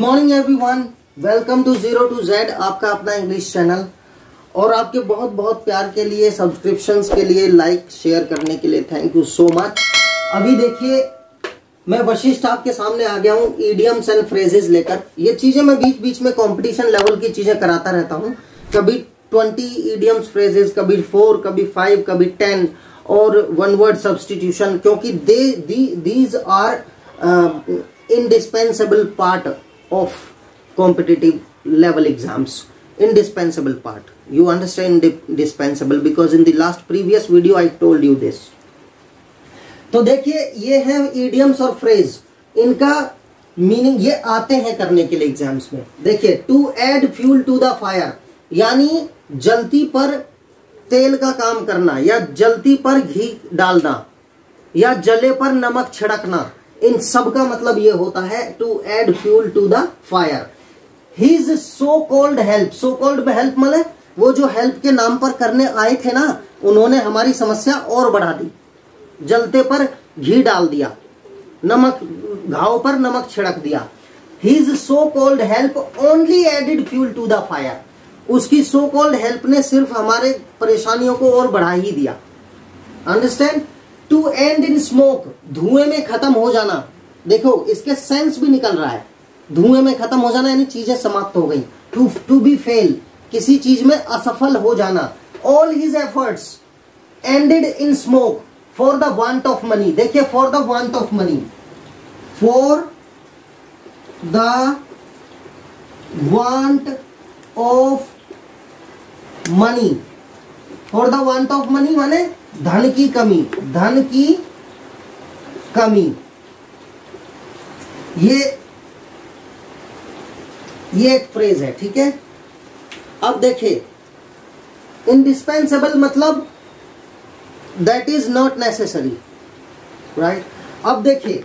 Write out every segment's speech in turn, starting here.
Morning everyone, welcome to zero to Z, आपका अपना English channel. और आपके बहुत बहुत प्यार के लिए, सब्सक्रिप्शंस के लिए, लाइक शेयर करने के लिए थैंक यू सो मच। अभी देखिए, मैं वशिष्ठ आपके सामने आ गया हूँ इडियम्स एंड फ्रेजेस लेकर। ये चीजें मैं बीच बीच में कंपटीशन लेवल की चीजें कराता रहता हूँ। कभी 20 इडियम्स फ्रेजेस, कभी 4, कभी 5, कभी 10 और वन वर्ड सब्सटीट्यूशन, क्योंकि these are indispensable part of competitive level exams. Indispensable part, you understand, indispensable, because in the last previous video I told you this. तो देखिए, ये है idioms और phrase, इनका मीनिंग ये आते हैं करने के लिए एग्जाम्स में। देखिए, to add fuel to the fire, यानी जलती पर तेल का काम करना, या जलती पर घी डालना, या जले पर नमक छिड़कना, इन सब का मतलब ये होता है to add fuel to the fire. His so called help, so called में हेल्प मतलब वो जो हेल्प के नाम पर करने आए थे ना, उन्होंने हमारी समस्या और बढ़ा दी। जलते पर घी डाल दिया, नमक घाव पर नमक छिड़क दिया। His so called help only added fuel to the fire, उसकी सो कॉल्ड हेल्प ने सिर्फ हमारे परेशानियों को और बढ़ा ही दिया। Understand? To end in smoke, धुएं में खत्म हो जाना। देखो, इसके सेंस भी निकल रहा है। धुएं में खत्म हो जाना यानी चीजें समाप्त हो गई। टू बी फेल, किसी चीज में असफल हो जाना। All his efforts ended in smoke for the want of money. देखिए, for the want of money, for the want of money, for the want of money माने धन की कमी, धन की कमी। ये एक फ्रेज है, ठीक है। अब देखिए, इंडिस्पेंसेबल मतलब that is not necessary, right. अब देखिए,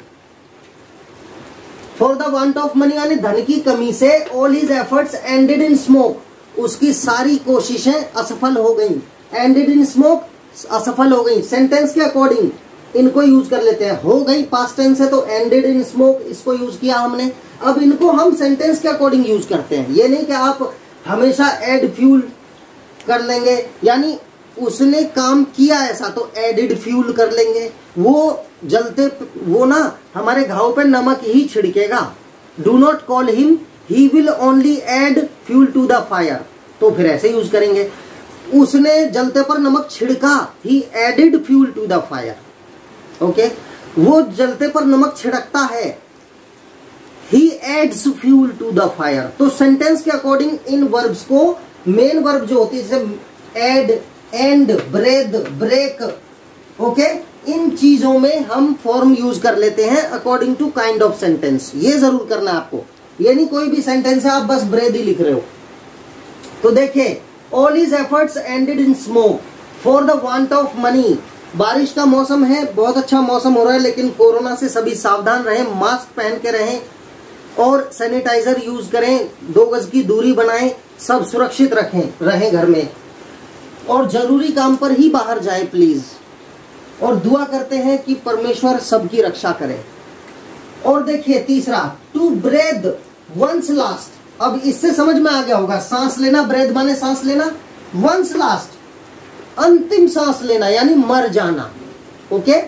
for the want of money यानी धन की कमी से all his efforts ended in smoke, उसकी सारी कोशिशें असफल हो गई। एंडेड इन स्मोक, असफल हो गई। सेंटेंस के अकॉर्डिंग इनको यूज कर लेते हैं। हो गई पास्ट टेंस है तो एंडेड इन स्मोक, इसको यूज किया हमने। अब इनको हम सेंटेंस के अकॉर्डिंग यूज करते हैं। ये नहीं कि आप हमेशा एड फ्यूल कर लेंगे, यानी उसने काम किया ऐसा तो एडेड फ्यूल कर लेंगे। वो जलते, वो ना हमारे घाव पे नमक ही छिड़केगा। Do not call him, he will only add fuel to the fire, तो फिर ऐसे यूज करेंगे। उसने जलते पर नमक छिड़का, he added fuel to the fire. Okay, वो जलते पर नमक छिड़कता है, he adds fuel to the fire. तो सेंटेंस के अकॉर्डिंग इन वर्ब्स को, मेन वर्ब जो होती है जैसे add, end, breathe, break, okay, इन चीजों में हम फॉर्म यूज कर लेते हैं according to kind of sentence. ये जरूर करना है आपको। ये नहीं कोई भी सेंटेंस है आप बस ब्रेद ही लिख रहे हो। तो देखिए, all his efforts ended in smoke for the want of money. बारिश का मौसम है, बहुत अच्छा मौसम हो रहा है, लेकिन कोरोना से सभी सावधान रहें, मास्क पहन के रहें और सैनिटाइजर यूज करें, 2 गज की दूरी बनाएं, सब सुरक्षित रहें घर में, और जरूरी काम पर ही बाहर जाएं प्लीज। और दुआ करते हैं कि परमेश्वर सबकी रक्षा करे। और देखिए तीसरा, टू ब्रेथ वंस लास्ट। अब इससे समझ में आ गया होगा, सांस लेना, ब्रेथ माने सांस लेना, वंस लास्ट अंतिम सांस लेना यानी मर जाना। Okay,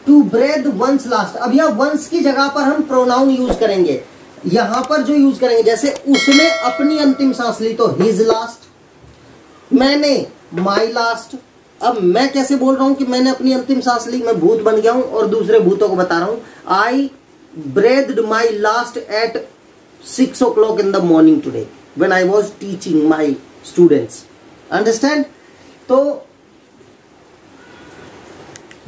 to breathe one's last. अब यह वंस की जगह पर हम प्रोनाउन यूज करेंगे। यहां पर जो यूज करेंगे, जैसे उसने अपनी अंतिम सांस ली तो हिज लास्ट, मैंने माई लास्ट। अब मैं कैसे बोल रहा हूं कि मैंने अपनी अंतिम सांस ली, मैं भूत बन गया हूं और दूसरे भूतों को बता रहा हूं, I breathed my last at 6 o'clock in the morning today when I was teaching my students. Understand? तो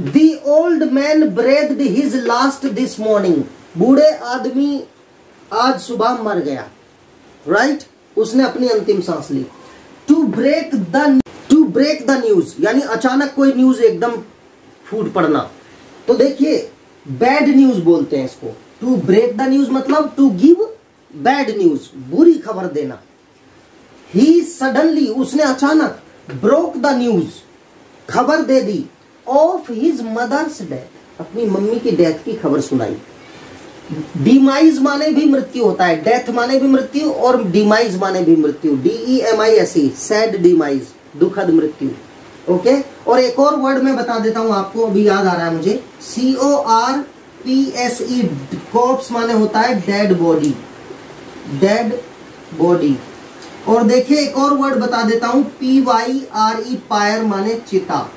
the old man breathed his last this morning. बूढ़े आदमी आज सुबह मर गया, right? उसने अपनी अंतिम सांस ली। To break the news यानी अचानक कोई न्यूज एकदम फूट पड़ना। तो देखिए, बैड न्यूज बोलते हैं इसको। टू ब्रेक द न्यूज मतलब टू गिव बैड न्यूज, बुरी खबर देना। ही सडनली, उसने अचानक, ब्रोक द न्यूज, खबर दे दी, ऑफ हिज मदर्स डेथ, अपनी मम्मी की डेथ की खबर सुनाई। डिमाइज माने भी मृत्यु होता है, डेथ माने भी मृत्यु और डिमाइज माने भी मृत्यु, DEMISE, सैड डिमाइज, दुखद मृत्यु। ओके, और एक और वर्ड मैं बता देता हूं आपको, अभी याद आ रहा है मुझे, CORPSE, कॉर्प्स माने होता है डेड बॉडी, डेड बॉडी। और देखिए एक और वर्ड बता देता हूं, PYRE, पायर माने चिता।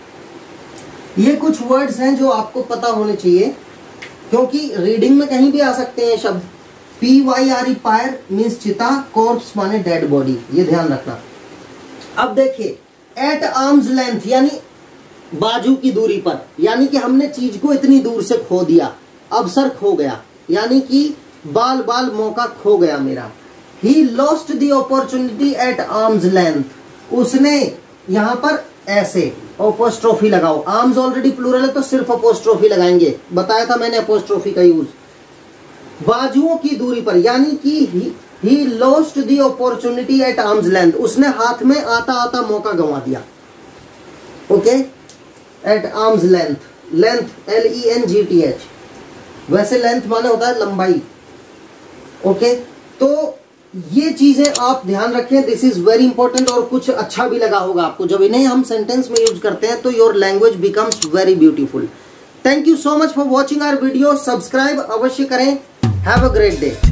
ये कुछ वर्ड्स हैं जो आपको पता होने चाहिए, क्योंकि रीडिंग में कहीं भी आ सकते हैं शब्द। PYRE, पायर मीन्स चिता, कॉर्प्स माने डेड बॉडी, ये ध्यान रखना। अब देखिए, एट आर्म्स लेंथ यानी बाजू की दूरी पर, यानी कि हमने चीज को इतनी दूर से खो दिया, अवसर खो गया, यानी कि बाल बाल मौका खो गया मेरा। He lost the opportunity at arm's length, उसने यहां पर ऐसे अपोस्ट्रोफी लगाओ, आर्म्स ऑलरेडी प्लूरल है तो सिर्फ अपोस्ट्रोफी लगाएंगे, बताया था मैंने अपोस्ट्रोफी का यूज। बाजुओं की दूरी पर, यानी कि he lost the opportunity at arm's length, उसने हाथ में आता आता मौका गंवा दिया। Okay, at arm's length, length LENGTH, वैसे लेंथ माने होता है लंबाई। ओके, तो ये चीजें आप ध्यान रखें, दिस इज वेरी इंपॉर्टेंट। और कुछ अच्छा भी लगा होगा आपको, जब इन्हें हम सेंटेंस में यूज करते हैं तो your language becomes very beautiful. Thank you so much for watching our video, subscribe अवश्य करें। Have a great day.